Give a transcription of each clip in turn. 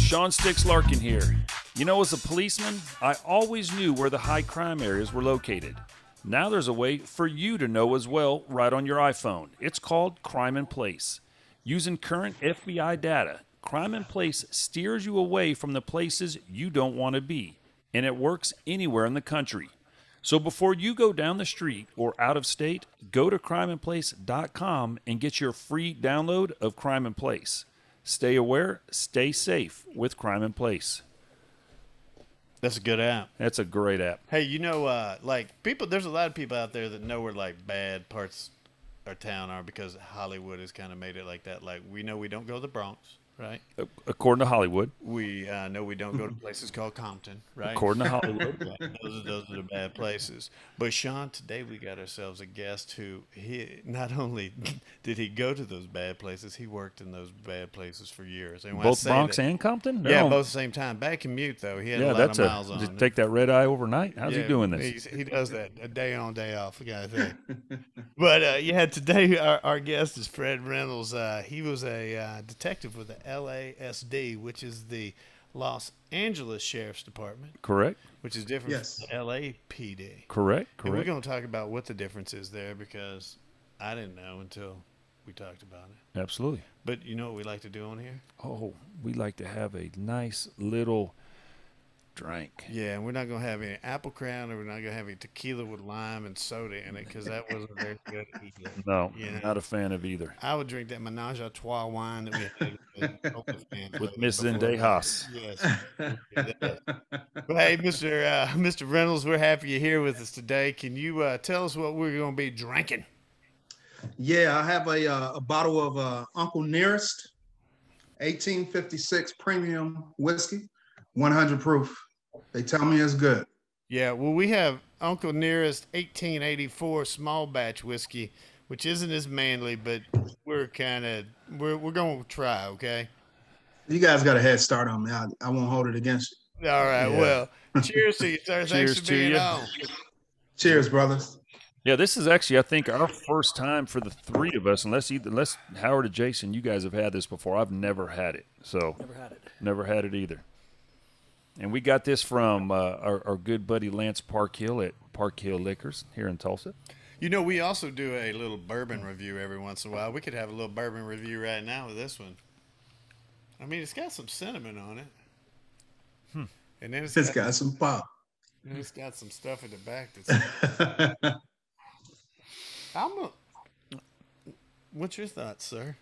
Sean Sticks Larkin here. You know, as a policeman, I always knew where the high crime areas were located. Now there's a way for you to know as well right on your iPhone. It's called Crime in Place. Using current FBI data, Crime in Place steers you away from the places you don't want to be, and it works anywhere in the country. So before you go down the street or out of state, go to crimeinplace.com and get your free download of Crime in Place. Stay aware, stay safe with Crime in Place. That's a good app. That's a great app. Hey, you know, like people, there's a lot of people out there that know where like bad parts of town are because Hollywood has kind of made it like that. Like we know we don't go to the Bronx, right? According to Hollywood. We know we don't go to places called Compton, right? According to Hollywood. Those are the bad places. But Sean, today we got ourselves a guest who he not only did he go to those bad places, he worked in those bad places for years. And when Both Bronx and Compton? Yeah, both at the same time. Bad commute though. He had a lot of miles on. Just take that red eye overnight. How's he doing this? He does that a day on, day off. The guy thing. But yeah, today our guest is Fred Reynolds. He was a detective with the LASD, which is the Los Angeles Sheriff's Department. Correct. Which is different from the LAPD. Correct. And we're going to talk about what the difference is there because I didn't know until we talked about it. Absolutely. But you know what we like to do on here? Oh, we like to have a nice little drink. Yeah, and we're not going to have any Apple Crown, or we're not going to have any tequila with lime and soda in it because that wasn't very good either. No, not a fan of either. I would drink that Menage a Trois wine that we had with Miss Zendejas. Yes. Well, hey, Mr. Reynolds, we're happy you're here with us today. Can you tell us what we're going to be drinking? Yeah, I have a bottle of Uncle Nearest 1856 premium whiskey, 100 proof. They tell me it's good. Yeah, well, we have Uncle Nearest 1884 small batch whiskey, which isn't as manly, but we're going to try, okay? You guys got a head start on me. I won't hold it against you. All right, well, cheers to you, sir. Thanks for being on. Cheers, brothers. Yeah, this is actually, I think, our first time for the three of us, unless Howard or Jason, you guys have had this before. I've never had it. So never had it either. And we got this from our good buddy Lance Parkhill at Parkhill Liquors here in Tulsa. You know, we also do a little bourbon review every once in a while. We could have a little bourbon review right now with this one. I mean, it's got some cinnamon on it. And then it's got some pop. And it's got some stuff in the back that's... What's your thoughts, sir?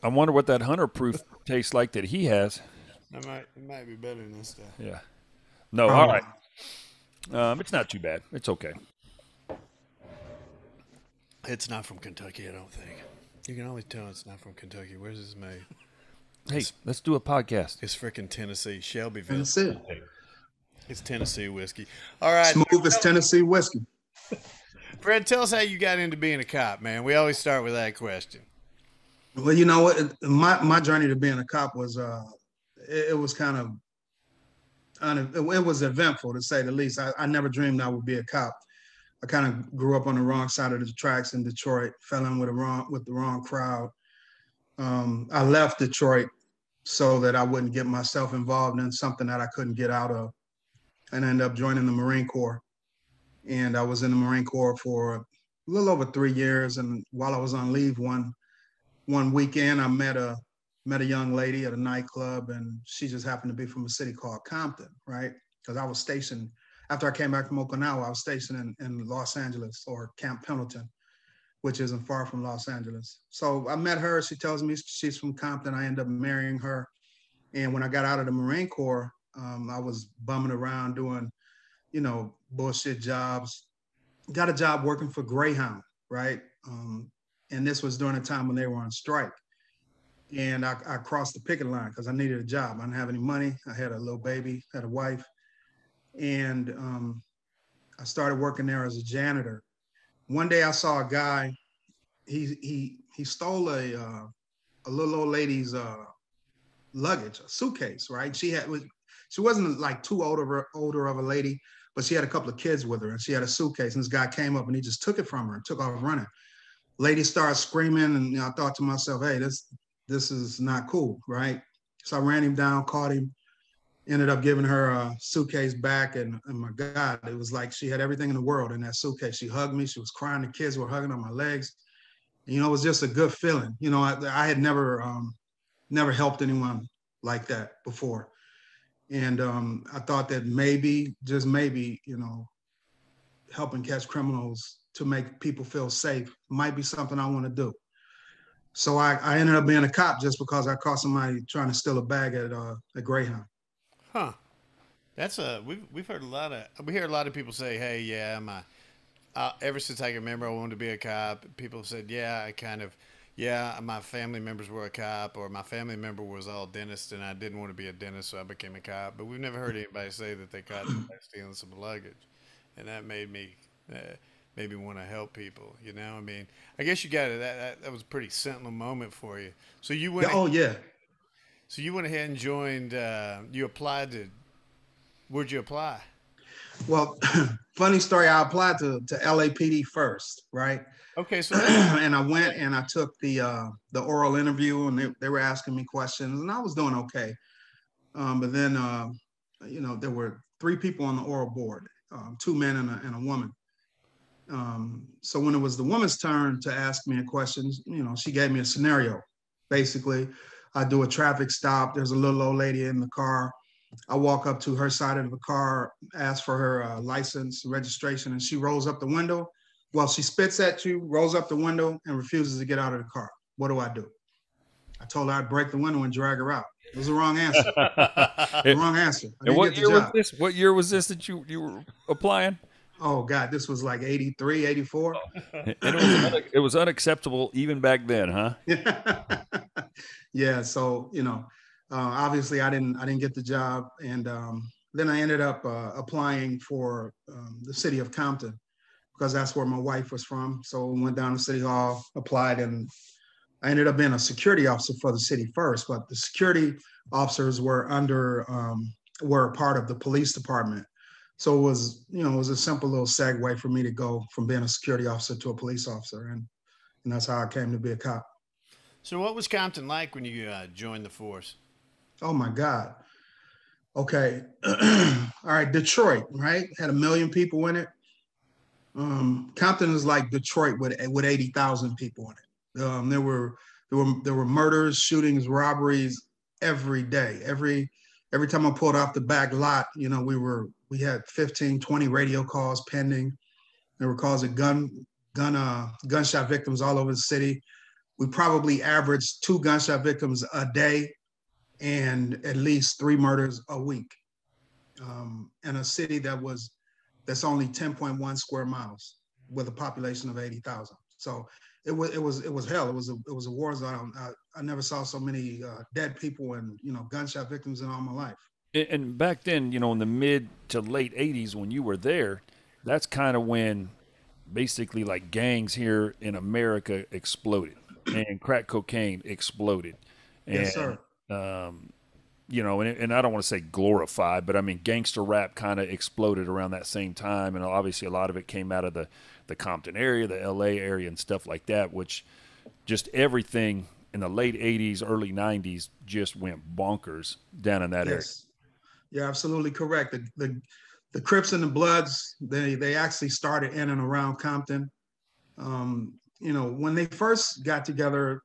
I wonder what that 100 proof tastes like that he has. It might be better than this stuff. Yeah. No, all right. It's not too bad. It's okay. It's not from Kentucky, I don't think. You can always tell it's not from Kentucky. Where's this made? Hey, let's do a podcast. It's freaking Tennessee, Shelbyville. Tennessee. It's Tennessee whiskey. All right. Smooth as Tennessee whiskey. Fred, tell us how you got into being a cop, man. We always start with that question. Well, you know what? My journey to being a cop was it was kind of it was eventful, to say the least. I never dreamed I would be a cop. I kind of grew up on the wrong side of the tracks in Detroit, fell in with the wrong crowd. I left Detroit so that I wouldn't get myself involved in something that I couldn't get out of, and I ended up joining the Marine Corps. And I was in the Marine Corps for a little over 3 years. And while I was on leave one weekend, I met a young lady at a nightclub, and she just happened to be from a city called Compton, right? Because I was stationed, after I came back from Okinawa, I was stationed in Los Angeles, or Camp Pendleton, which isn't far from Los Angeles. So I met her. She tells me she's from Compton. I ended up marrying her. And when I got out of the Marine Corps, I was bumming around doing, bullshit jobs. Got a job working for Greyhound, right? And this was during a time when they were on strike. And I crossed the picket line because I needed a job. I didn't have any money. I had a little baby, had a wife. And I started working there as a janitor. One day I saw a guy, he stole a little old lady's luggage, a suitcase, right? She wasn't like too older of a lady, but she had a couple of kids with her, and she had a suitcase, and this guy came up and he just took it from her and took off running. Lady started screaming, and I thought to myself, hey, this is not cool, right? So I ran him down, caught him, ended up giving her a suitcase back. And my God, it was like she had everything in the world in that suitcase. She hugged me. She was crying. The kids were hugging on my legs. And, it was just a good feeling. I had never helped anyone like that before. And I thought that maybe, just maybe, helping catch criminals to make people feel safe might be something I want to do. So I ended up being a cop just because I caught somebody trying to steal a bag at Greyhound. Huh. That's we've heard we hear a lot of people say, hey, yeah, ever since I can remember, I wanted to be a cop. People said, yeah, my family members were a cop, or my family member was all dentist, and I didn't want to be a dentist, so I became a cop. But we've never heard anybody say that they caught somebody stealing some luggage, and that made me want to help people. I mean, I guess you got it. That was a pretty sentinel moment for you. So you went. Yeah, oh yeah. So you went ahead and joined. You applied to. Where'd you apply? Well, funny story. I applied to LAPD first, right? Okay, so and I went and I took the oral interview, and they were asking me questions, and I was doing okay. But then, there were 3 people on the oral board, 2 men and a woman. So when it was the woman's turn to ask me a question, she gave me a scenario. Basically, I do a traffic stop. There's a little old lady in the car. I walk up to her side of the car, ask for her license, registration, and she rolls up the window. Well, she spits at you, rolls up the window, and refuses to get out of the car. What do I do? I told her I'd break the window and drag her out. It was the wrong answer. The wrong answer. I didn't get the job. What year was this that you were applying? Oh God, this was like 83, 84. And it was unacceptable even back then, huh? Yeah. So, obviously I didn't get the job. And then I ended up applying for the city of Compton, because that's where my wife was from. So we went down to City Hall, applied, and I ended up being a security officer for the city first. But the security officers were were part of the police department. So it was a simple little segue for me to go from being a security officer to a police officer. And that's how I came to be a cop. So what was Compton like when you joined the force? Oh my God. Okay. All right. Detroit, right? Had 1 million people in it. Compton is like Detroit with 80,000 people in it. There were murders, shootings, robberies every day. Every time I pulled off the back lot, we had 15, 20 radio calls pending. There were calls of gunshot victims all over the city. We probably averaged 2 gunshot victims a day and at least 3 murders a week. In a city that's only 10.1 square miles with a population of 80,000. So it was hell. It was a war zone. I never saw so many dead people and gunshot victims in all my life. And back then, in the mid to late 80s when you were there, that's kind of when basically like gangs here in America exploded and crack cocaine exploded. And, yes, sir. And I don't want to say glorified, but I mean, gangster rap kind of exploded around that same time. And obviously a lot of it came out of the Compton area, the LA area and stuff like that, which just everything in the late 80s, early 90s just went bonkers down in that area. You're absolutely correct. The Crips and the Bloods, they actually started in and around Compton. When they first got together,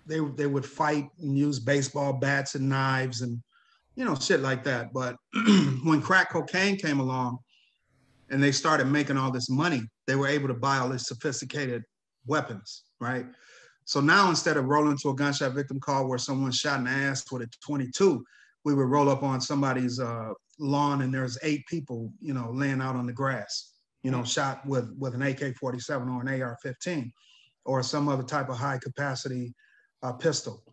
they would fight and use baseball bats and knives and shit like that. But when crack cocaine came along and they started making all this money, they were able to buy all these sophisticated weapons, right? So now instead of rolling to a gunshot victim call where someone shot in the ass with a 22, we would roll up on somebody's lawn and there's 8 people, laying out on the grass, shot with an AK-47 or an AR-15 or some other type of high capacity pistol.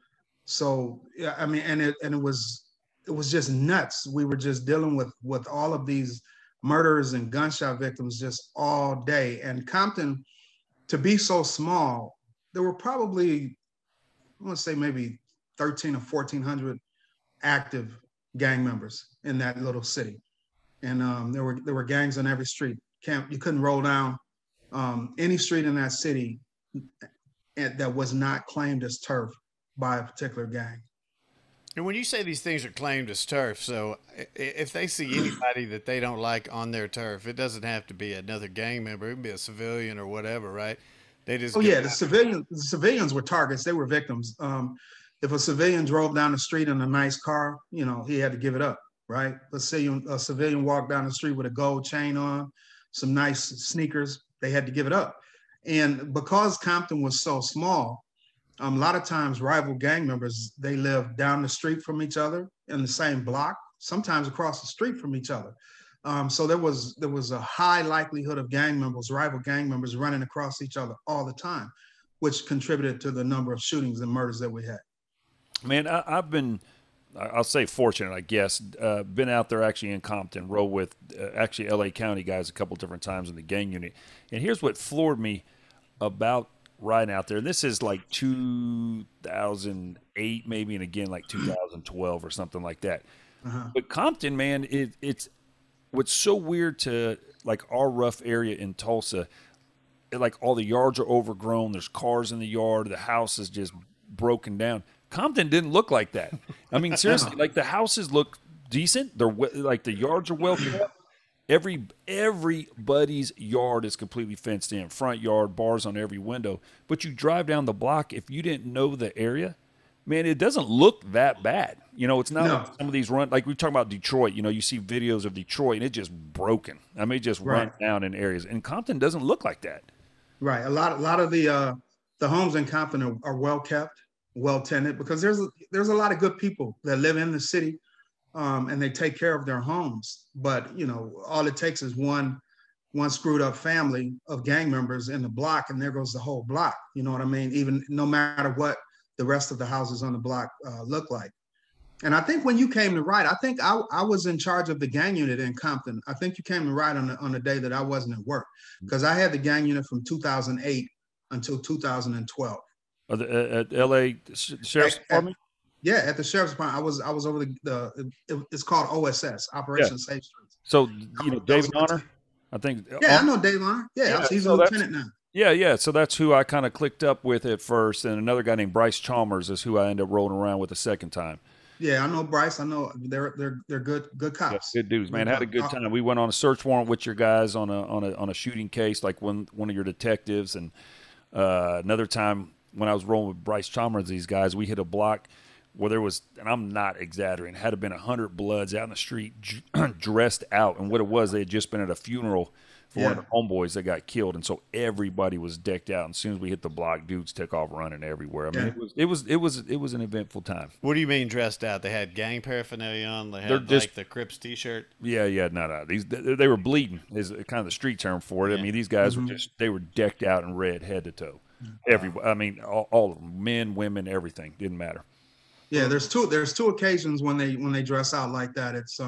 So yeah, I mean, and it was just nuts. We were just dealing with all of these murders and gunshot victims just all day. And Compton, to be so small, there were probably, I want to say maybe 13 or 1,400 active gang members in that little city. And there were gangs on every street. You couldn't roll down any street in that city that was not claimed as turf by a particular gang. And when you say these things are claimed as turf, so if they see anybody that they don't like on their turf, it doesn't have to be another gang member. It can be a civilian or whatever, right? They just Oh go yeah, down. the civilians were targets. They were victims. If a civilian drove down the street in a nice car, you know, he had to give it up, right? Let's say a civilian walked down the street with a gold chain on, some nice sneakers, they had to give it up. And because Compton was so small, a lot of times rival gang members, they live down the street from each other in the same block, sometimes across the street from each other. So there was a high likelihood of gang members, rival gang members, running across each other all the time, which contributed to the number of shootings and murders that we had. Man, I've been, I'll say fortunate, I guess. Been out there actually in Compton, row with actually LA County guys a couple different times in the gang unit. And here's what floored me about riding out there. And this is like 2008, maybe, and again like 2012 or something like that. Uh-huh. But Compton, man, it's what's so weird to like our rough area in Tulsa. Like all the yards are overgrown. There's cars in the yard. The house is just broken down. Compton didn't look like that. I mean, seriously, like the houses look decent. They're like the yards are well kept. Everybody's yard is completely fenced in. Front yard, bars on every window. But you drive down the block, if you didn't know the area, man, it doesn't look that bad. You know, it's not No. like some of these run like we talk about Detroit. You know, you see videos of Detroit and it's just broken. I mean, it just run Right. down in areas. And Compton doesn't look like that. Right. A lot of the homes in Compton are well kept, well tended, because there's a lot of good people that live in the city, and they take care of their homes. But you know, all it takes is one screwed up family of gang members in the block, and there goes the whole block. You know what I mean? Even no matter what the rest of the houses on the block look like. And I think when you came to ride, I think I was in charge of the gang unit in Compton. I think you came to ride on the day that I wasn't at work, because I had the gang unit from 2008 until 2012. At LA Sheriff's At, Department? yeah, at the sheriff's department, I was over it's called OSS, Yeah. Operation Safe Streets. So, you know, That was David my Honor, team. I think. Yeah, I know Dave Line. Yeah, Yeah. he's a So that's, lieutenant now. yeah, yeah. So that's who I kind of clicked up with at first. And another guy named Bryce Chalmers is who I ended up rolling around with the second time. Yeah, I know Bryce. I know they're good Yeah, cops. good dudes, man. Good Had a cops. good time. We went on a search warrant with your guys on a shooting case, like one of your detectives, and another time when I was rolling with Bryce Chalmers, these guys, we hit a block where there was, and I'm not exaggerating, had been 100 bloods out in the street, dressed out, and what it was, they had just been at a funeral for one of the homeboys that got killed, and so everybody was decked out. And as soon as we hit the block, dudes took off running everywhere. I mean, Yeah. it was an eventful time. What do you mean dressed out? They had gang paraphernalia on. They They're had just- like the Crips T-shirt. Yeah, no. They were bleeding is kind of the street term for it. I mean, these guys were they were decked out in red head to toe. Everybody, I mean, all of them, men, women, everything didn't matter. Yeah, there's two occasions when they dress out like that. It's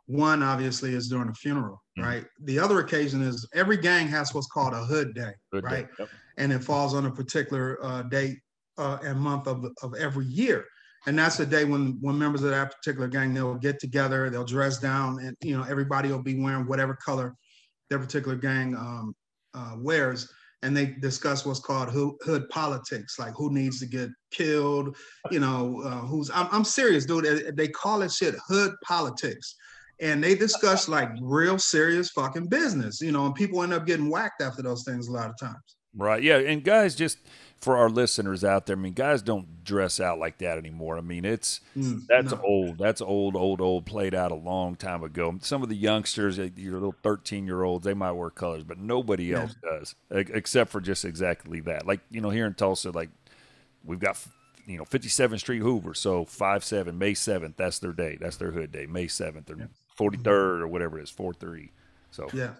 one obviously is during a funeral, right? The other occasion is every gang has what's called a hood day, Good day. right? Yep. And it falls on a particular date and month of every year. And that's the day when members of that particular gang, they'll get together, they'll dress down, and you know, everybody will be wearing whatever color their particular gang wears. And they discuss what's called hood politics, like who needs to get killed, you know, who's. I'm serious, dude. They call it shit hood politics, and they discuss like real serious fucking business, you know. And people end up getting whacked after those things a lot of times. Right. Yeah. And guys, just for our listeners out there, I mean, guys don't dress out like that anymore. I mean, that's No. old. That's old, played out a long time ago. Some of the youngsters, your little 13-year-olds, they might wear colors, but nobody else does, except for just exactly that. Like, you know, here in Tulsa, like we've got, you know, 57th Street Hoover. So 5/7, May 7th, that's their day. That's their hood day, May 7th or 43rd or whatever it is, 4/3. So Yeah.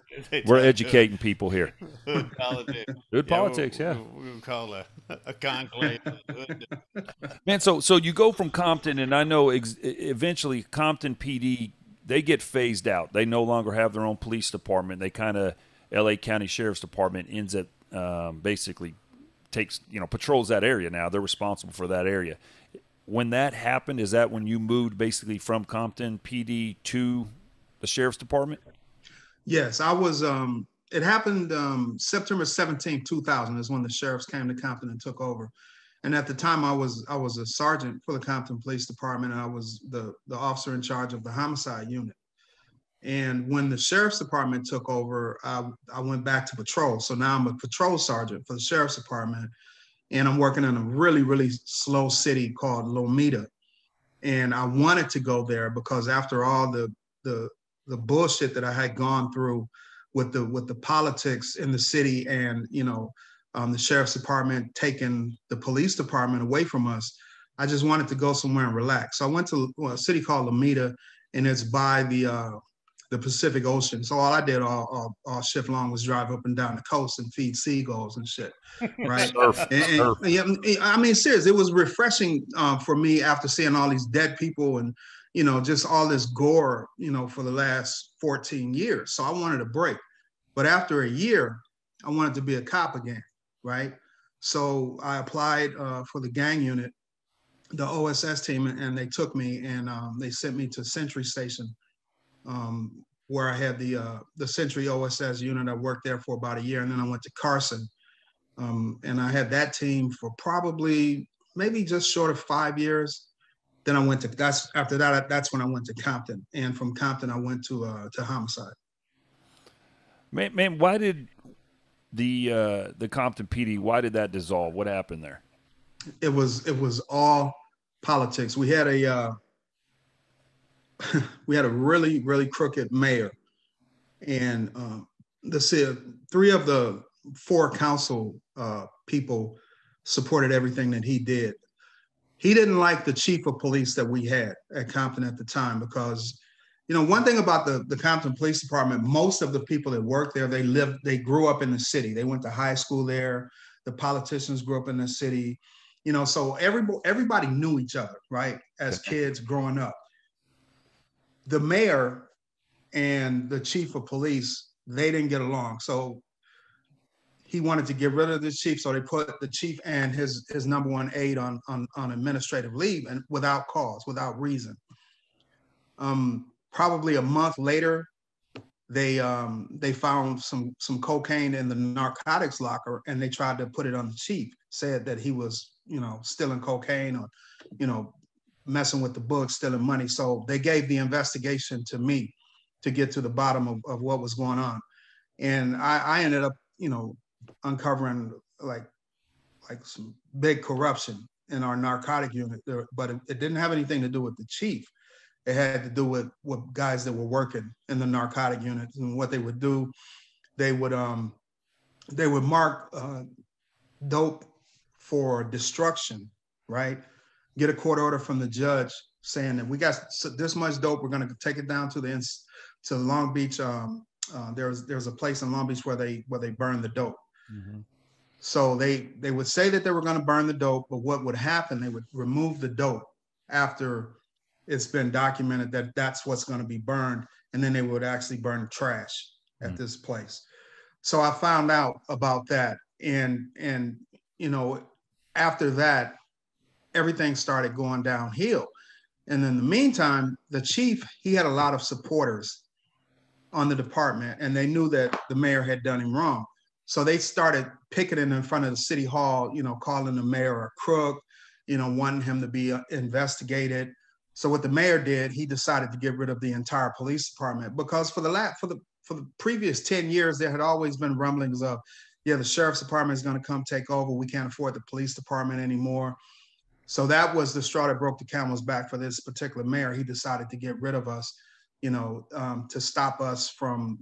we're educating people here. Hood politics. Good politics, yeah. We would call a conclave. Man, so you go from Compton, and I know eventually Compton PD, they get phased out. They no longer have their own police department. They kind of, LA County Sheriff's Department ends up basically takes, you know, patrols that area now. They're responsible for that area. When that happened, is that when you moved basically from Compton PD to the Sheriff's Department? Yes, I was. It happened September 17th, 2000 is when the sheriffs came to Compton and took over. And at the time, I was a sergeant for the Compton Police Department, and I was the officer in charge of the homicide unit. And when the sheriff's department took over, I went back to patrol. So now I'm a patrol sergeant for the sheriff's department, and I'm working in a really, really slow city called Lomita. And I wanted to go there because after all the bullshit that I had gone through with the politics in the city, and the sheriff's department taking the police department away from us, I just wanted to go somewhere and relax. So I went to a city called Lomita, and it's by the Pacific Ocean. So all I did all shift long was drive up and down the coast and feed seagulls and shit, right? Surf. Yeah, I mean, serious. It was refreshing for me after seeing all these dead people and just all this gore, for the last 14 years. So I wanted a break. But after a year, I wanted to be a cop again, right? So I applied for the gang unit, the OSS team, and they took me, and they sent me to Century Station, where I had the Century OSS unit. I worked there for about a year, and then I went to Carson, and I had that team for probably maybe just short of 5 years. Then I went to that's when I went to Compton, and from Compton I went to Homicide. Man, why did the Compton PD? Why did that dissolve? What happened there? It was all politics. We had a really, really crooked mayor, and three of the four council people supported everything that he did. He didn't like the chief of police that we had at Compton at the time because, one thing about the Compton Police Department, most of the people that work there, they grew up in the city. They went to high school there. The politicians grew up in the city, so everybody knew each other, right? As kids growing up. The mayor and the chief of police, they didn't get along. So he wanted to get rid of the chief. So they put the chief and his number one aide on administrative leave, and without cause, without reason. Probably a month later, they found some cocaine in the narcotics locker, and they tried to put it on the chief, said that he was, stealing cocaine or, messing with the books, stealing money. So they gave the investigation to me to get to the bottom of what was going on. And I ended up, uncovering like some big corruption in our narcotic unit there, but it didn't have anything to do with the chief. It had to do with guys that were working in the narcotic unit, and what they would do, they would mark dope for destruction, right? Get a court order from the judge saying that we got this much dope, we're going to take it down to Long Beach. There's a place in Long Beach where they burn the dope. Mm-hmm. So they would say that they were going to burn the dope, but what would happen? They would remove the dope after it's been documented that that's what's going to be burned, and then they would actually burn trash at this place. So I found out about that, and after that, everything started going downhill. And in the meantime, the chief, he had a lot of supporters on the department, and they knew that the mayor had done him wrong. So they started picketing in front of the city hall, calling the mayor a crook, wanting him to be investigated. So what the mayor did, he decided to get rid of the entire police department, because for the previous 10 years, there had always been rumblings of, the sheriff's department is going to come take over. We can't afford the police department anymore. So that was the straw that broke the camel's back for this particular mayor. He decided to get rid of us, to stop us from,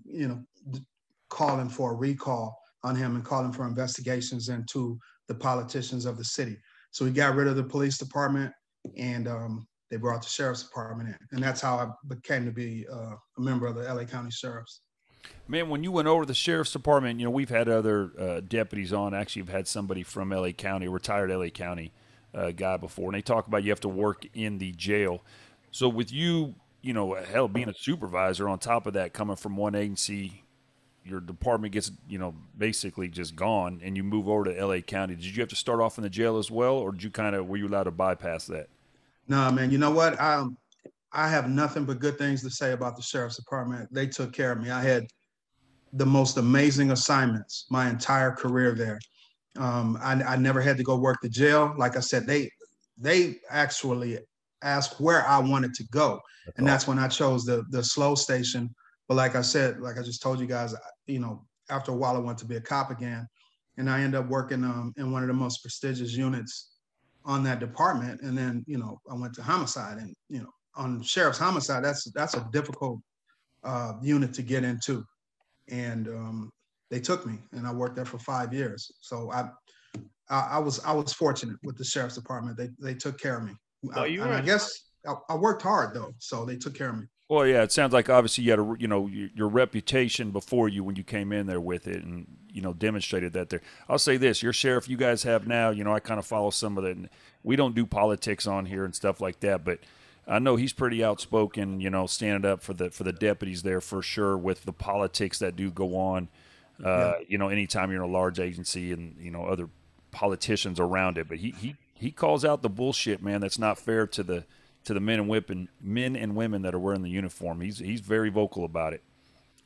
calling for a recall on him and calling for investigations into the politicians of the city. So he got rid of the police department, and they brought the sheriff's department in. And that's how I came to be a member of the LA County Sheriffs. Man, when you went over to the sheriff's department, we've had other deputies on. Actually, we've had somebody from LA County, a retired LA County guy before, and they talk about you have to work in the jail. So with you, hell, being a supervisor on top of that, coming from one agency, your department gets, basically just gone, and you move over to LA County. Did you have to start off in the jail as well, or were you allowed to bypass that? No, man, you know what? I have nothing but good things to say about the sheriff's department. They took care of me. I had the most amazing assignments my entire career there. I never had to go work the jail. Like I said, they actually asked where I wanted to go, and that's when I chose the slow station. But like I said, like I just told you guys, after a while I wanted to be a cop again, and I ended up working in one of the most prestigious units on that department. And then I went to homicide, and on sheriff's homicide, that's a difficult unit to get into, and they took me, and I worked there for 5 years. So I was fortunate with the sheriff's department. They took care of me. Well, I guess I worked hard though, so they took care of me. Well, yeah, it sounds like obviously you had your reputation before you when you came in there with it, and demonstrated that there. I'll say this: your sheriff you guys have now, I kind of follow some of the. We don't do politics on here and stuff like that, but I know he's pretty outspoken. Standing up for the deputies there for sure with the politics that do go on. Anytime you're in a large agency and other politicians around it, but he calls out the bullshit, man. That's not fair to the men and women that are wearing the uniform. He's very vocal about it.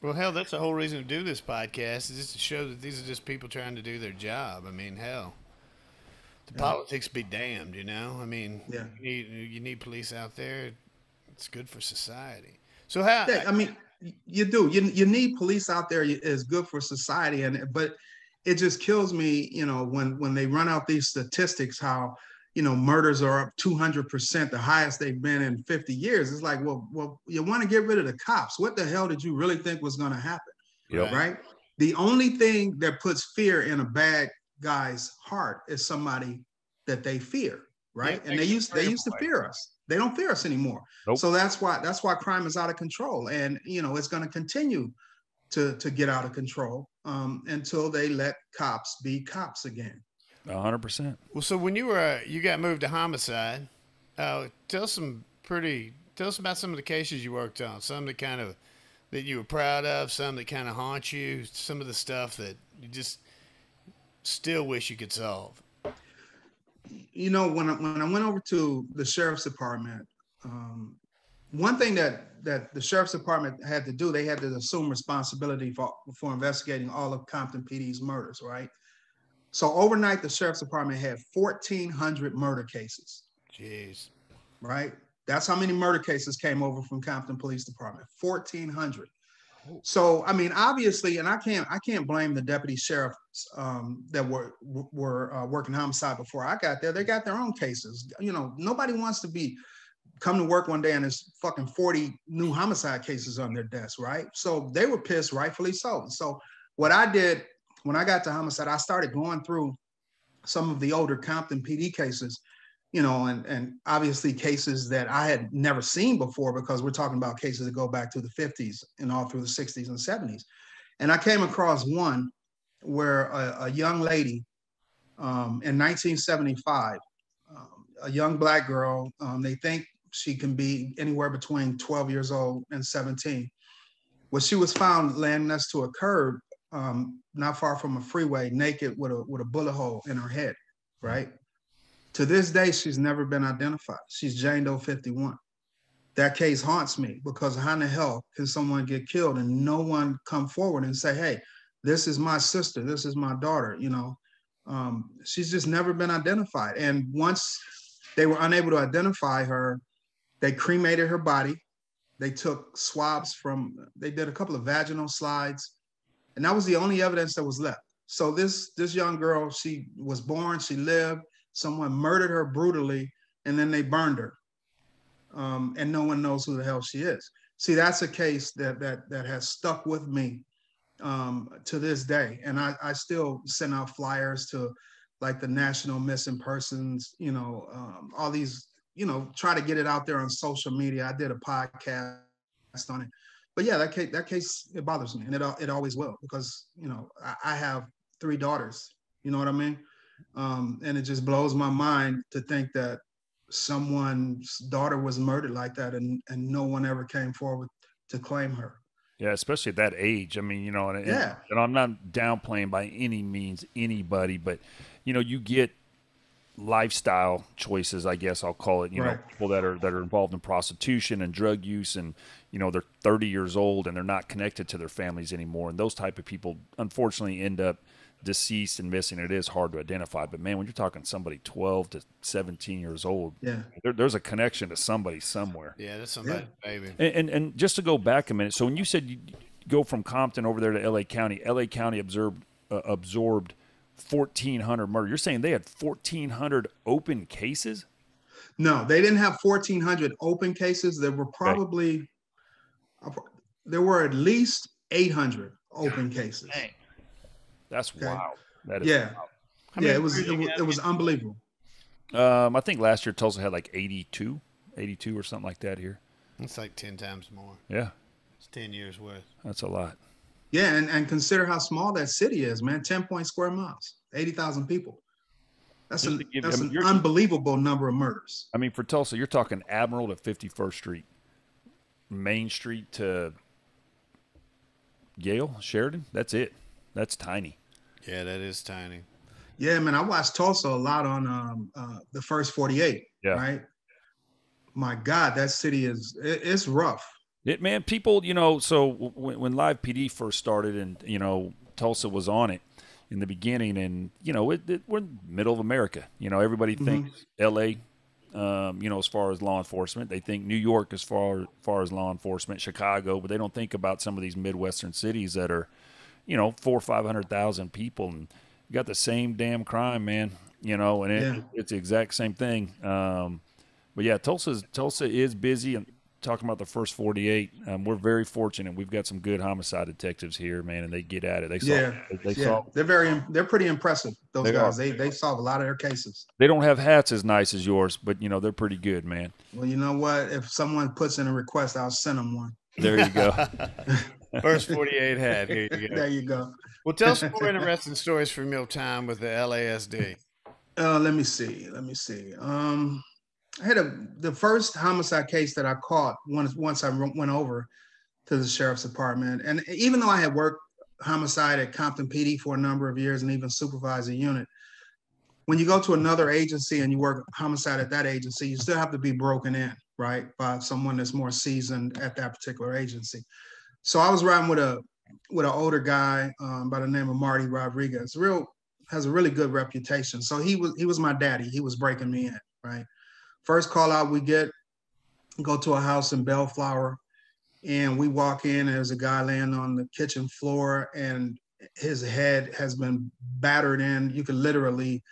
Well, hell, that's the whole reason to do this podcast, is just to show that these are just people trying to do their job. I mean, hell, the politics be damned, I mean, you need police out there. It's good for society. So how? Yeah, I mean, you do. You need police out there is good for society, but it just kills me, when they run out these statistics, how murders are up 200%, the highest they've been in 50 years. It's like, well, you want to get rid of the cops. What the hell did you really think was going to happen? Yep. Right? The only thing that puts fear in a bad guy's heart is somebody that they fear, right? Yeah, and they used to fear us. They don't fear us anymore. Nope. So that's why crime is out of control, and it's going to continue to get out of control until they let cops be cops again. 100%. Well, so when you got moved to homicide, tell us about some of the cases you worked on, some that you were proud of, some that kind of haunt you, some of the stuff that you just still wish you could solve. When I went over to the sheriff's department, one thing that the sheriff's department had to do, they had to assume responsibility for investigating all of Compton PD's murders, right? So overnight, the sheriff's department had 1,400 murder cases. Jeez. Right? That's how many murder cases came over from Compton Police Department. 1,400. So, I mean, obviously, and I can't blame the deputy sheriffs that were working homicide before I got there. They got their own cases. Nobody wants to come to work one day and there's fucking 40 new homicide cases on their desk, right? So they were pissed, rightfully so. So what I did when I got to homicide, I started going through some of the older Compton PD cases, and obviously cases that I had never seen before, because we're talking about cases that go back to the 50s and all through the 60s and 70s. And I came across one where a young lady in 1975, a young Black girl, they think she can be anywhere between 12 years old and 17. Well, she was found laying next to a curb, not far from a freeway, naked with a bullet hole in her head, right? To this day, she's never been identified. She's Jane Doe 51. That case haunts me, because how in the hell can someone get killed and no one come forward and say, hey, this is my sister, this is my daughter, she's just never been identified. And once they were unable to identify her, they cremated her body. They took swabs they did a couple of vaginal slides, and that was the only evidence that was left. So this young girl, she was born, she lived, someone murdered her brutally, and then they burned her. And no one knows who the hell she is. See, that's a case that has stuck with me to this day. And I still send out flyers to like the National Missing Persons, all these, try to get it out there on social media. I did a podcast on it. But yeah, that case, it bothers me, and it always will, because, I have 3 daughters, you know what I mean? And it just blows my mind to think that someone's daughter was murdered like that, and no one ever came forward to claim her. Yeah, especially at that age. I mean, and I'm not downplaying by any means anybody, but, you get lifestyle choices, I guess I'll call it, Right. People that are involved in prostitution and drug use, and, they're 30 years old and they're not connected to their families anymore. And those type of people, unfortunately, end up deceased and missing, it is hard to identify. But man, when you're talking somebody 12 to 17 years old, Yeah. there's a connection to somebody somewhere. Yeah, that's somebody's baby. And just to go back a minute, so when you said you go from Compton over there to LA County absorbed 1,400 murder. You're saying they had 1,400 open cases? No, they didn't have 1,400 open cases. There were probably there were at least 800 open cases. Dang. That's wild. That is wild. Yeah, it was unbelievable. I think last year Tulsa had like 82 or something like that here. It's like 10 times more. Yeah. It's 10 years worth. That's a lot. Yeah, and consider how small that city is, man. 10 square miles, 80,000 people. That's an unbelievable number of murders. I mean, for Tulsa, you're talking Admiral to 51st Street, Main Street to Yale, Sheridan. That's it. That's tiny. Yeah, that is tiny. Yeah, man, I watched Tulsa a lot on the First 48, right? My God, that city it's rough. Man, people, you know, so when Live PD first started and, you know, Tulsa was on it in the beginning and, you know, we're in the middle of America. You know, everybody thinks L.A., you know, as far as law enforcement. They think New York as far as law enforcement, Chicago, but they don't think about some of these Midwestern cities that are, you know, 400,000 or 500,000 people and you got the same damn crime, man, you know, and it's the exact same thing. But yeah, Tulsa is busy and talking about the First 48. We're very fortunate. We've got some good homicide detectives here, man, and they get at it. They're pretty impressive. Those guys, they solve a lot of their cases. They don't have hats as nice as yours, but you know, they're pretty good, man. Well, you know what? If someone puts in a request, I'll send them one. There you go. First 48 hat. Here you go. There you go. Well, tell some more interesting stories from your time with the LASD. Let me see. I had the first homicide case that I caught once I went over to the sheriff's department. And even though I had worked homicide at Compton PD for a number of years and even supervised a unit, when you go to another agency and you work homicide at that agency, you still have to be broken in, right, by someone that's more seasoned at that particular agency. So I was riding with an older guy by the name of Marty Rodriguez. Has a really good reputation. So he was my daddy. He was breaking me in, right? First call out we go to a house in Bellflower, and we walk in, and there's a guy laying on the kitchen floor, and his head has been battered in. You could literally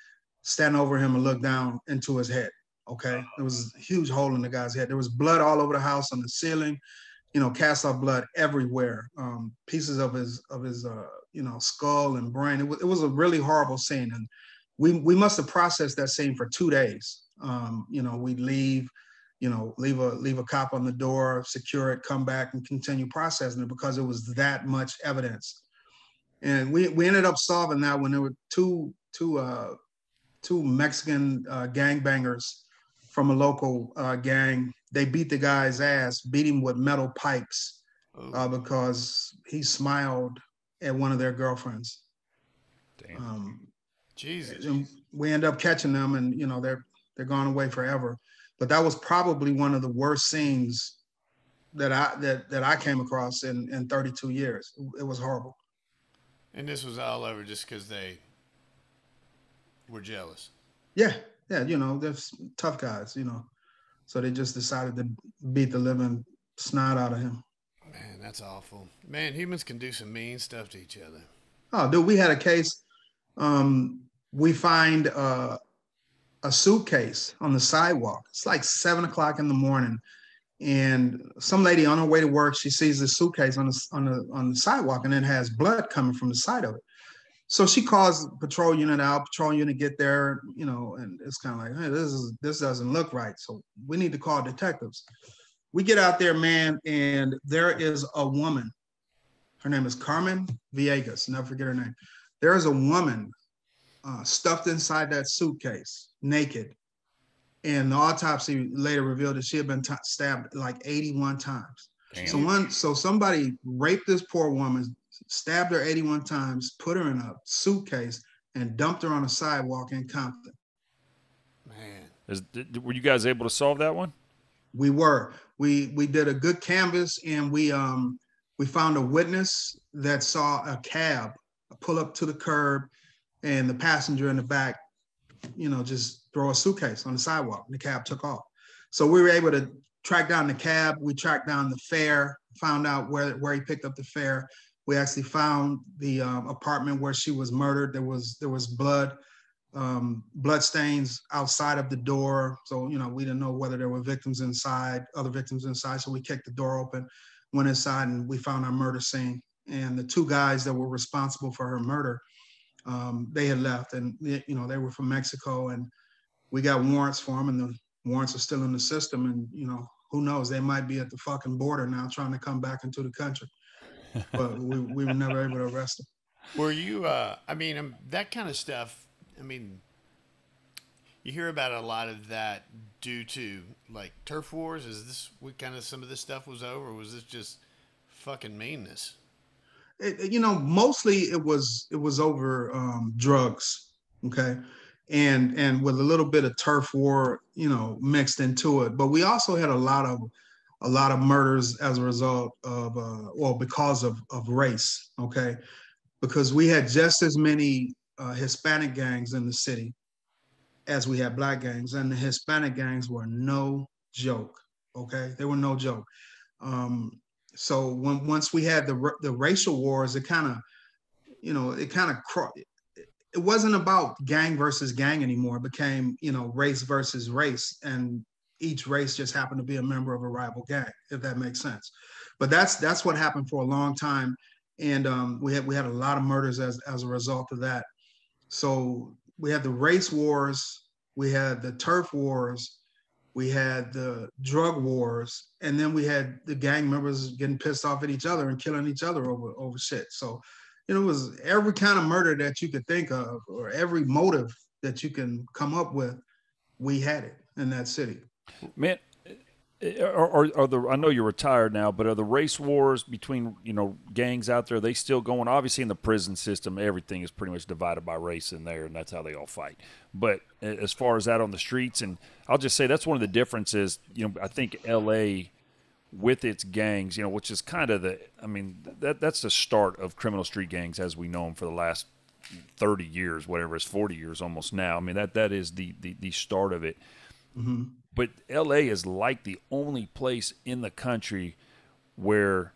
stand over him and look down into his head, okay? There was a huge hole in the guy's head. There was blood all over the house, on the ceiling, you know, cast off blood everywhere, pieces of his you know, skull and brain. It was a really horrible scene, and we must have processed that scene for 2 days. You know, we'd leave a cop on the door, secure it, come back and continue processing it because it was that much evidence. And we ended up solving that when there were two Mexican gangbangers from a local gang. They beat the guy's ass, beat him with metal pipes because he smiled at one of their girlfriends. Damn. Jesus. And we end up catching them, and you know they're gone away forever. But that was probably one of the worst scenes that I came across in 32 years. It was horrible. And this was all over just because they were jealous. Yeah, you know, they're tough guys, you know. So they just decided to beat the living snot out of him. Man, that's awful. Man, humans can do some mean stuff to each other. Oh, dude, we had a case. We find a suitcase on the sidewalk. It's like 7 o'clock in the morning, and some lady on her way to work, she sees this suitcase on the sidewalk, and it has blood coming from the side of it. So she calls patrol unit out. Patrol unit get there, you know, and it's kind of like, hey, this doesn't look right. So we need to call detectives. We get out there, man, and there is a woman. Her name is Carmen Villegas. Never forget her name. There is a woman stuffed inside that suitcase, naked. And the autopsy later revealed that she had been stabbed like 81 times. Damn. So somebody raped this poor woman, stabbed her 81 times, put her in a suitcase, and dumped her on a sidewalk in Compton. Man. Were you guys able to solve that one? We were. We did a good canvas, and we found a witness that saw a cab pull up to the curb, and the passenger in the back, just throw a suitcase on the sidewalk, and the cab took off. So we were able to track down the cab. We tracked down the fare, found out where he picked up the fare. We actually found the apartment where she was murdered. There was blood stains outside of the door. So, we didn't know whether there were other victims inside. So we kicked the door open, went inside, and we found our murder scene. And the two guys that were responsible for her murder, they had left, and they were from Mexico, and we got warrants for them, and the warrants are still in the system. And who knows, they might be at the fucking border now trying to come back into the country. But we were never able to arrest them. Were you? That kind of stuff. I mean, you hear about a lot of that due to like turf wars. Is this what kind of some of this stuff was over, or was this just fucking meanness? Mostly it was over drugs, okay, and with a little bit of turf war, mixed into it. But we also had a lot of murders as a result of, because of race, okay, because we had just as many Hispanic gangs in the city as we had black gangs, and the Hispanic gangs were no joke, okay, they were no joke. So once we had the racial wars, it kind of, it wasn't about gang versus gang anymore. It became, race versus race, and each race just happened to be a member of a rival gang, if that makes sense. But that's what happened for a long time, and we had a lot of murders as a result of that. So we had the race wars, we had the turf wars, we had the drug wars, and then we had the gang members getting pissed off at each other and killing each other over shit. So, it was every kind of murder that you could think of, or every motive that you can come up with, we had it in that city. Man, are the I know you're retired now, but are the race wars between gangs out there? Are they still going? Obviously, in the prison system, everything is pretty much divided by race in there, and that's how they all fight. But as far as out on the streets, and I'll just say that's one of the differences. I think L.A. with its gangs, which is kind of that's the start of criminal street gangs as we know them for the last 30 years, whatever, it's 40 years almost now. I mean, that is the start of it. Mm-hmm. But LA is like the only place in the country where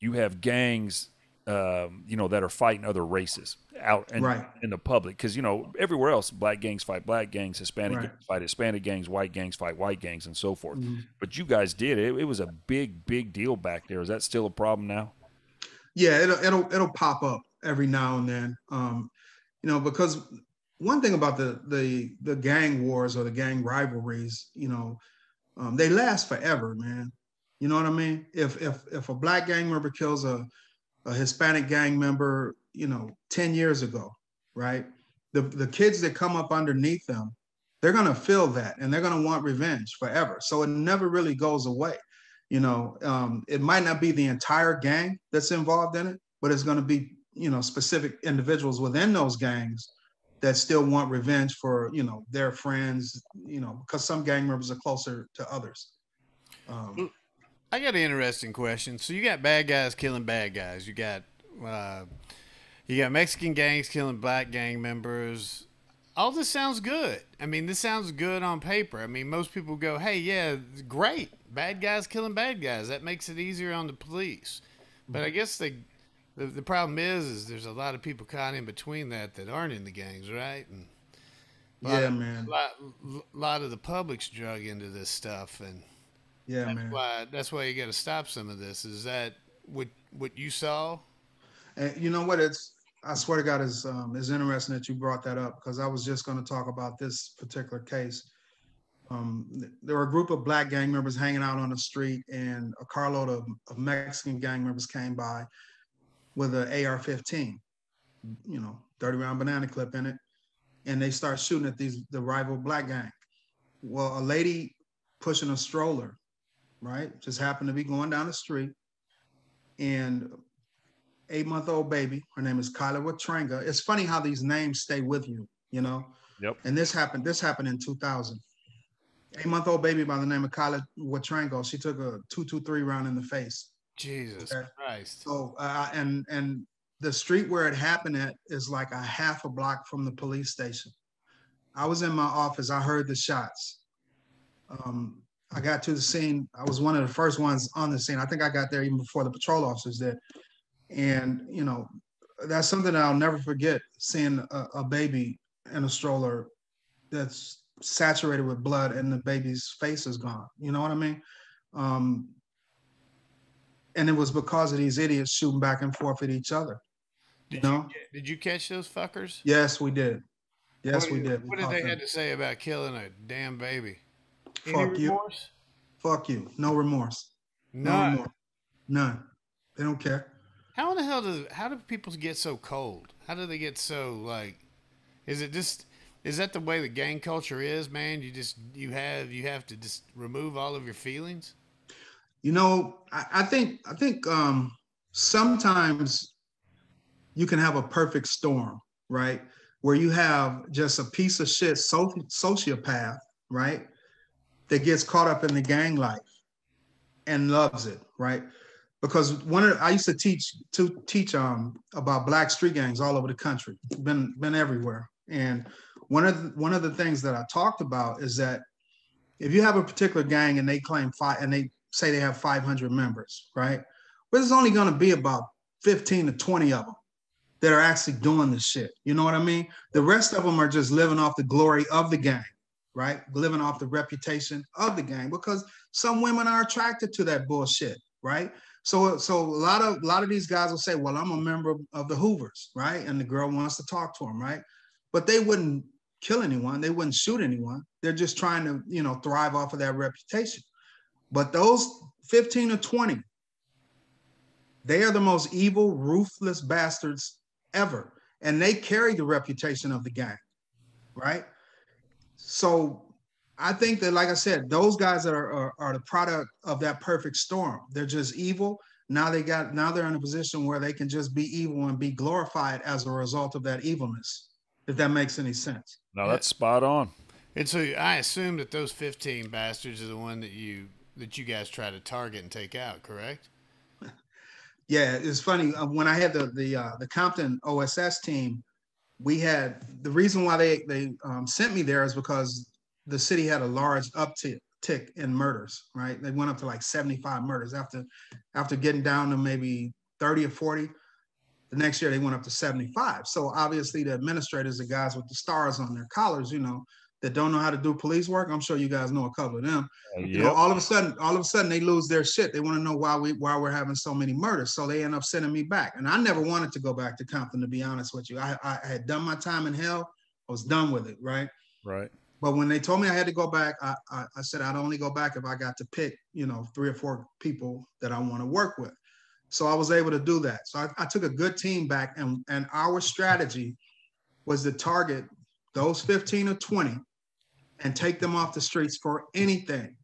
you have gangs, that are fighting other races out in the public. Because, everywhere else, black gangs fight black gangs, Hispanic gangs fight Hispanic gangs, white gangs fight white gangs, and so forth. Mm-hmm. But you guys did it. It was a big, big deal back there. Is that still a problem now? Yeah, it'll pop up every now and then. Because one thing about the gang wars or the gang rivalries, they last forever, man. You know what I mean? If a black gang member kills a Hispanic gang member, 10 years ago, right? The kids that come up underneath them, they're gonna feel that, and they're gonna want revenge forever. So it never really goes away. It might not be the entire gang that's involved in it, but it's gonna be, specific individuals within those gangs that still want revenge for, their friends, because some gang members are closer to others. I got an interesting question. So you got bad guys killing bad guys. You got Mexican gangs killing black gang members. All this sounds good. I mean, this sounds good on paper. I mean, most people go, "Hey, yeah, great. Bad guys killing bad guys. That makes it easier on the police." But I guess the problem is there's a lot of people caught in between that aren't in the gangs, right? And man. A lot of the public's drug into this stuff, and that's why you got to stop some of this. Is that what you saw? And you know what? I swear to God, is interesting that you brought that up, because I was just going to talk about this particular case. There were a group of black gang members hanging out on the street, and a carload of Mexican gang members came by with an AR-15, 30-round banana clip in it, and they start shooting at the rival black gang. Well, a lady pushing a stroller, right, just happened to be going down the street, and 8-month-old baby, her name is Kyla Watranga. It's funny how these names stay with you, Yep. And this happened in 2000. 8-month-old baby by the name of Kyla Watrango, she took a .223 round in the face. Jesus Christ. So and the street where it happened at is like a half a block from the police station. I was in my office. I heard the shots. I got to the scene. I was one of the first ones on the scene. I think I got there even before the patrol officers did. And, you know, that's something that I'll never forget, seeing a baby in a stroller that's saturated with blood and the baby's face is gone. You know what I mean? And it was because of these idiots shooting back and forth at each other. Did you catch those fuckers? Yes, we did. Yes, we did. What did they have to say about killing a damn baby? Any Fuck you. remorse? Fuck you. No remorse. No remorse. None. They don't care. How in the hell how do people get so cold? How do they get so like? Is that the way the gang culture is, man? You have to just remove all of your feelings. You know, I think sometimes you can have a perfect storm, right? Where you have just a piece of shit sociopath, right? That gets caught up in the gang life and loves it, right? Because I used to teach about black street gangs all over the country, been everywhere. And one of the things that I talked about is that if you have a particular gang and they claim and they say they have 500 members, right? But there's only going to be about 15 to 20 of them that are actually doing this shit. You know what I mean? The rest of them are just living off the glory of the gang, right? Living off the reputation of the gang, because some women are attracted to that bullshit, right? So a lot of these guys will say, well, I'm a member of the Hoovers, right? And the girl wants to talk to them, right? But they wouldn't kill anyone. They wouldn't shoot anyone. They're just trying to, you know, thrive off of that reputation. But those 15 or 20, they are the most evil, ruthless bastards ever. And they carry the reputation of the gang, right? So I think that, like I said, those guys that are the product of that perfect storm. They're just evil. Now they're in a position where they can just be evil and be glorified as a result of that evilness, if that makes any sense. No, that's spot on. And so I assume that those 15 bastards are the one that you guys try to target and take out, correct? Yeah, it's funny. When I had the Compton OSS team, we had the reason why they sent me there is because the city had a large uptick in murders, right? They went up to like 75 murders after getting down to maybe 30 or 40. The next year they went up to 75. So obviously the administrators, the guys with the stars on their collars, you know, that don't know how to do police work. I'm sure you guys know a couple of them. Yep. You know, all of a sudden they lose their shit. They want to know why we're having so many murders. So they end up sending me back. And I never wanted to go back to Compton, to be honest with you. I had done my time in hell. I was done with it, right? Right. But when they told me I had to go back, I said I'd only go back if I got to pick, you know, 3 or 4 people that I want to work with. So I was able to do that. So I took a good team back, and our strategy was to target those 15 or 20 and take them off the streets for anything,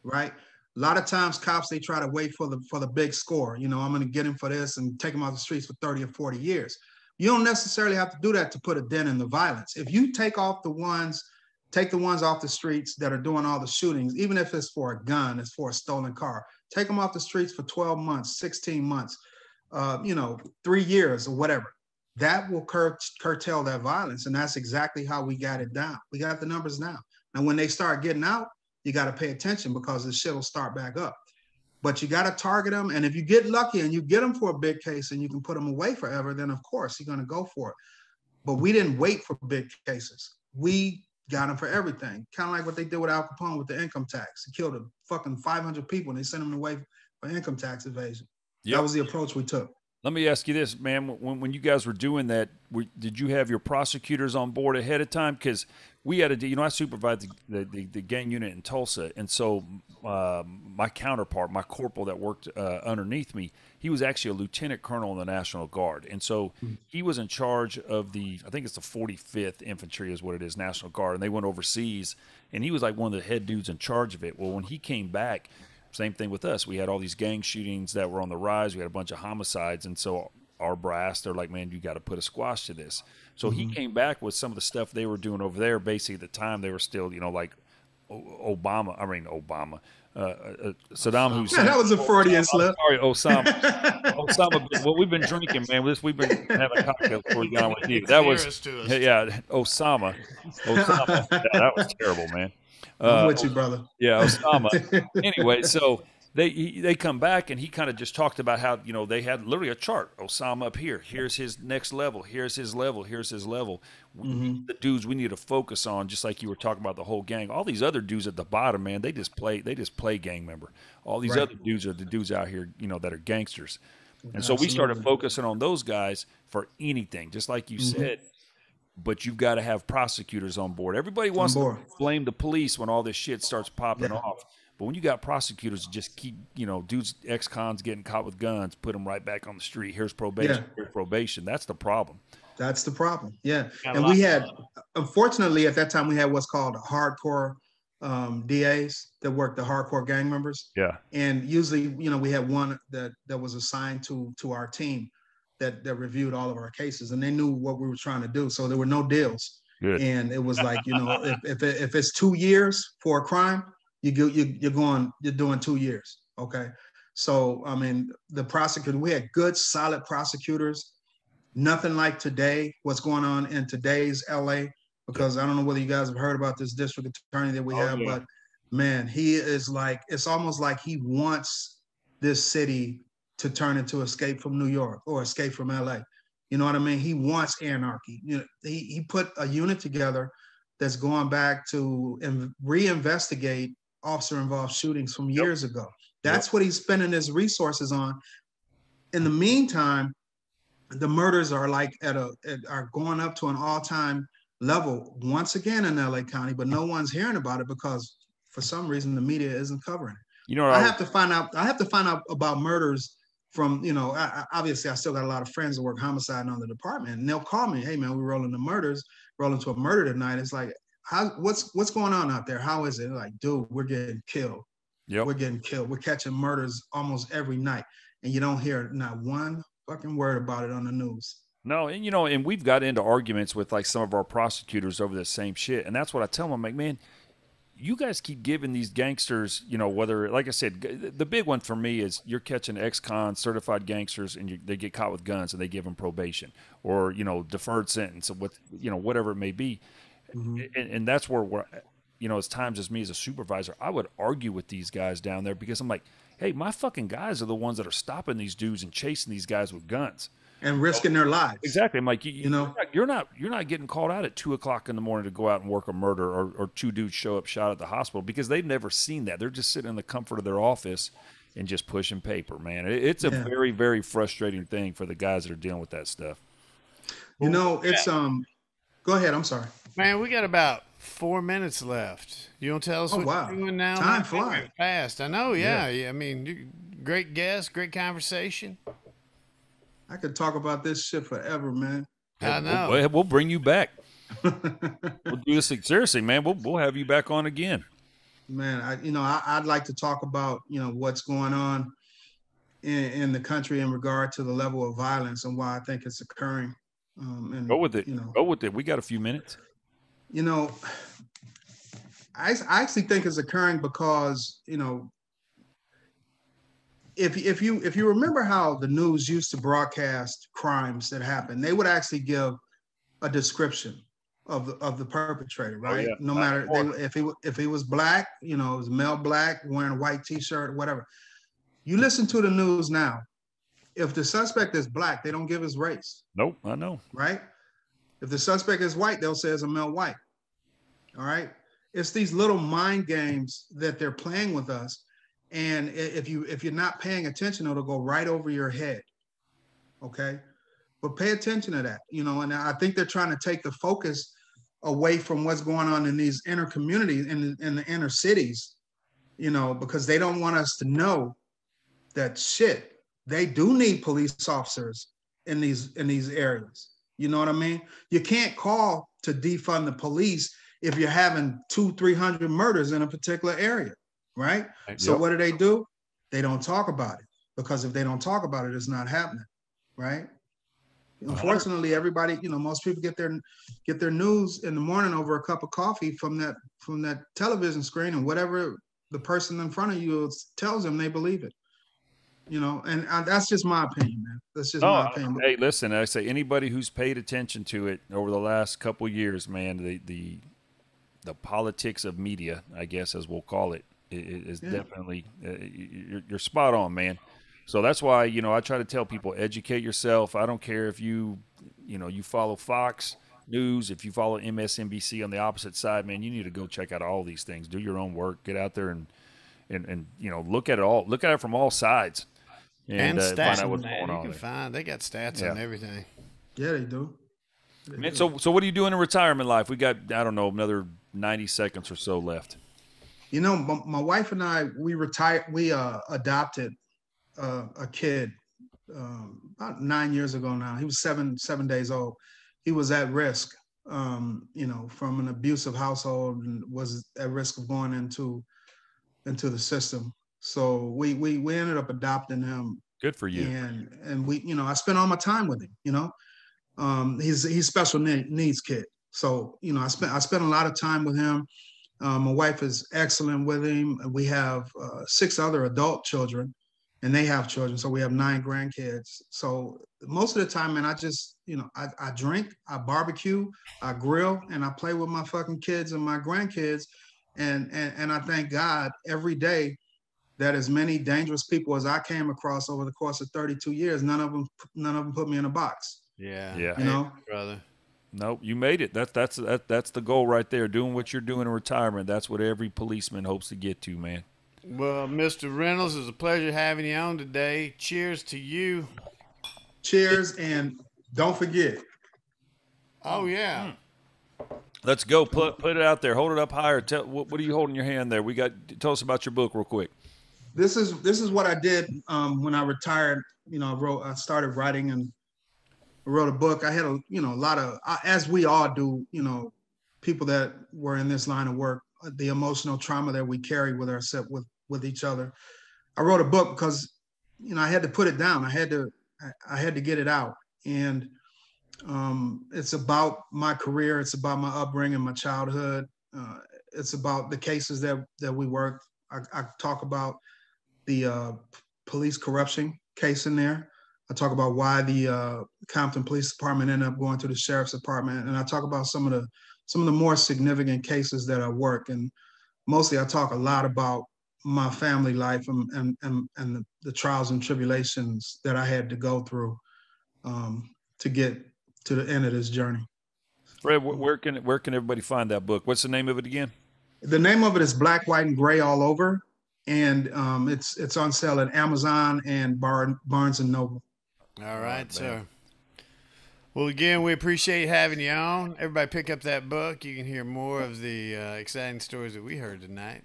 right? A lot of times cops, they try to wait for the big score. You know, I'm going to get him for this and take him off the streets for 30 or 40 years. You don't necessarily have to do that to put a dent in the violence. If you take the ones off the streets that are doing all the shootings, even if it's for a gun, it's for a stolen car, take them off the streets for 12 months, 16 months, 3 years or whatever. That will curtail that violence. And that's exactly how we got it down. We got the numbers now. And when they start getting out, you got to pay attention, because the shit will start back up. But you got to target them. And if you get lucky and you get them for a big case and you can put them away forever, then of course you're going to go for it. But we didn't wait for big cases. We got them for everything. Kind of like what they did with Al Capone with the income tax. He killed a fucking 500 people and they sent them away for income tax evasion. Yep. That was the approach we took. Let me ask you this, man. When you guys were doing that, did you have your prosecutors on board ahead of time? Because we had I supervised the gang unit in Tulsa, and so my counterpart, my corporal that worked underneath me, he was actually a lieutenant colonel in the National Guard, and so he was in charge of I think it's the 45th Infantry is what it is, National Guard, and they went overseas, and he was like one of the head dudes in charge of it. Well, when he came back, same thing with us. We had all these gang shootings that were on the rise. We had a bunch of homicides. And so our brass, they're like, man, you got to put a squash to this. So he came back with some of the stuff they were doing over there. Basically, at the time, they were still, like Obama. I mean Obama. Saddam Man, Hussein. that was a Freudian slip. Sorry, Osama. Osama. Well, we've been drinking, man. We've been having cocktails before we got on with you. It's That was, nearest to us. yeah, Osama. Osama. Yeah, that was terrible, man. I'm with you, brother. Yeah, Osama. Anyway, so they come back and he kind of just talked about how they had literally a chart. Osama up here. Here's his next level. Here's his level. Here's his level. The dudes we need to focus on, just like you were talking about the whole gang. All these other dudes at the bottom, man, they just play gang member. All these Right. other dudes are the dudes out here, that are gangsters. And so we started Absolutely. focusing on those guys for anything, just like you said. But you've got to have prosecutors on board. Everybody wants to board. blame the police when all this shit starts popping Yeah. off. But when you got prosecutors, just keep, dudes, ex-cons getting caught with guns, put them right back on the street. Here's probation. Yeah. Here's probation. That's the problem. That's the problem. Yeah. Got a And lot we of had, unfortunately, at that time, we had what's called hardcore DAs that worked the hardcore gang members. Yeah. And usually, we had one that was assigned to our team that reviewed all of our cases, and they knew what we were trying to do. So there were no deals. Good. And it was like, if it's 2 years for a crime, you're doing 2 years. Okay. So, I mean, the prosecutor, we had good, solid prosecutors. Nothing like today, what's going on in today's LA, because I don't know whether you guys have heard about this district attorney that we have, yeah. but man, he is like, it's almost like he wants this city to turn into Escape from New York or Escape from LA. You know what I mean? He wants anarchy. He put a unit together that's going back to reinvestigate officer-involved shootings from years ago. That's what he's spending his resources on. In the meantime, the murders are are going up to an all-time level once again in LA County, but no one's hearing about it because for some reason the media isn't covering it. I have to find out about murders from, obviously I still got a lot of friends that work homicide in the department, and they'll call me, hey man, we're rolling to a murder tonight. It's like, what's going on out there? How is it? Like, dude, we're getting killed. Yep. We're getting killed. We're catching murders almost every night. And you don't hear not one fucking word about it on the news. No, and and we've got into arguments with like some of our prosecutors over this same shit. And that's what I tell them. I'm like, man, you guys keep giving these gangsters, whether, like I said, the big one for me is you're catching ex-cons, certified gangsters, and they get caught with guns and they give them probation or, deferred sentence or whatever it may be. And that's where we're, as times as me as a supervisor, I would argue with these guys down there because I'm like, hey, my fucking guys are the ones that are stopping these dudes and chasing these guys with guns. And risking their lives. Exactly. I'm like, you're not getting called out at 2:00 in the morning to go out and work a murder, or two dudes show up shot at the hospital because they've never seen that. They're just sitting in the comfort of their office and just pushing paper, man. It's a very, very frustrating thing for the guys that are dealing with that stuff. It's go ahead. I'm sorry. Man, we got about 4 minutes left. You want to tell us what you're doing now? Time flies fast. I know. Yeah. I mean, great guest, great conversation. I could talk about this shit forever, man. I know. We'll bring you back. We'll do this seriously, man. We'll have you back on again. Man, I'd like to talk about, what's going on in the country in regard to the level of violence and why I think it's occurring. Go with it. Go with it. We got a few minutes. I actually think it's occurring because, if you remember how the news used to broadcast crimes that happened, they would actually give a description of the perpetrator, right? Oh, yeah. No matter if he was black, it was male black, wearing a white t-shirt, whatever. You listen to the news now. If the suspect is black, they don't give his race. Nope, I know. Right? If the suspect is white, they'll say it's a male white. All right? It's these little mind games that they're playing with us. And if you're not paying attention, it'll go right over your head. Okay? But pay attention to that, and I think they're trying to take the focus away from what's going on in these inner communities, in the inner cities, because they don't want us to know that shit, they do need police officers in these areas. You know what I mean? You can't call to defund the police if you're having 200-300 murders in a particular area, right? Yep. So what do? They don't talk about it, because if they don't talk about it, it's not happening, right? Unfortunately, everybody, most people get their news in the morning over a cup of coffee from that television screen, and whatever the person in front of you tells them, they believe it. And that's just my opinion, man. That's just my opinion. Hey, listen, I say anybody who's paid attention to it over the last couple years, man, the politics of media, I guess, as we'll call it, is definitely you're spot on, man. So that's why I try to tell people, educate yourself. I don't care if you follow Fox News, if you follow MSNBC on the opposite side, man. You need to go check out all these things. Do your own work. Get out there and look at it all. Look at it from all sides. And stats find out what's going on. You can find they got stats on everything. Yeah, they do. Man, so what are you doing in retirement life? We got, I don't know, another 90 seconds or so left. My wife and I, we retired. We adopted a kid about 9 years ago now. He was seven days old. He was at risk, from an abusive household, and was at risk of going into the system. So we ended up adopting him. Good for you. And we, I spent all my time with him. He's special needs kid. So, I spent a lot of time with him. My wife is excellent with him. We have 6 other adult children, and they have children. So we have 9 grandkids. So most of the time, man, I just, I drink, I barbecue, I grill, and I play with my fucking kids and my grandkids. And I thank God every day that as many dangerous people as I came across over the course of 32 years, none of them put me in a box. Yeah. Brother. Nope, you made it. That's the goal right there. Doing what you're doing in retirement. That's what every policeman hopes to get to, man. Well, Mr. Reynolds, it was a pleasure having you on today. Cheers to you. Cheers, and don't forget. Oh yeah. Let's go. Put it out there. Hold it up higher. What are you holding in your hand there? Tell us about your book real quick. This is what I did when I retired. I started writing and wrote a book. I had a lot of, as we all do, people that were in this line of work, the emotional trauma that we carry with ourselves, with each other. I wrote a book because, I had to put it down. I had to get it out. And it's about my career. It's about my upbringing, my childhood. It's about the cases that we worked. I talk about the police corruption case in there. I talk about why the Compton Police Department ended up going to the Sheriff's Department, and I talk about some of the more significant cases that I work. And mostly, I talk a lot about my family life and the trials and tribulations that I had to go through to get to the end of this journey. Fred, where can everybody find that book? What's the name of it again? The name of it is Black, White, and Gray All Over, and it's on sale at Amazon and Barnes and Noble. All right, sir. Well, again, we appreciate having you on. Everybody pick up that book. You can hear more of the exciting stories that we heard tonight.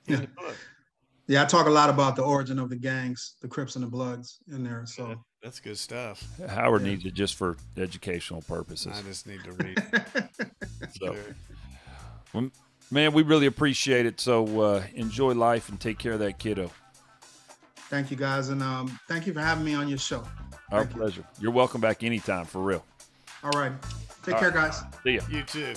Yeah, I talk a lot about the origin of the gangs, the Crips and the Bloods in there. So that's good stuff. Howard needs it just for educational purposes. I just need to read it. So, well, man, we really appreciate it. So enjoy life and take care of that kiddo. Thank you, guys, and thank you for having me on your show. Our pleasure. You're welcome back anytime, for real. All right. Take care, guys. See ya. You too.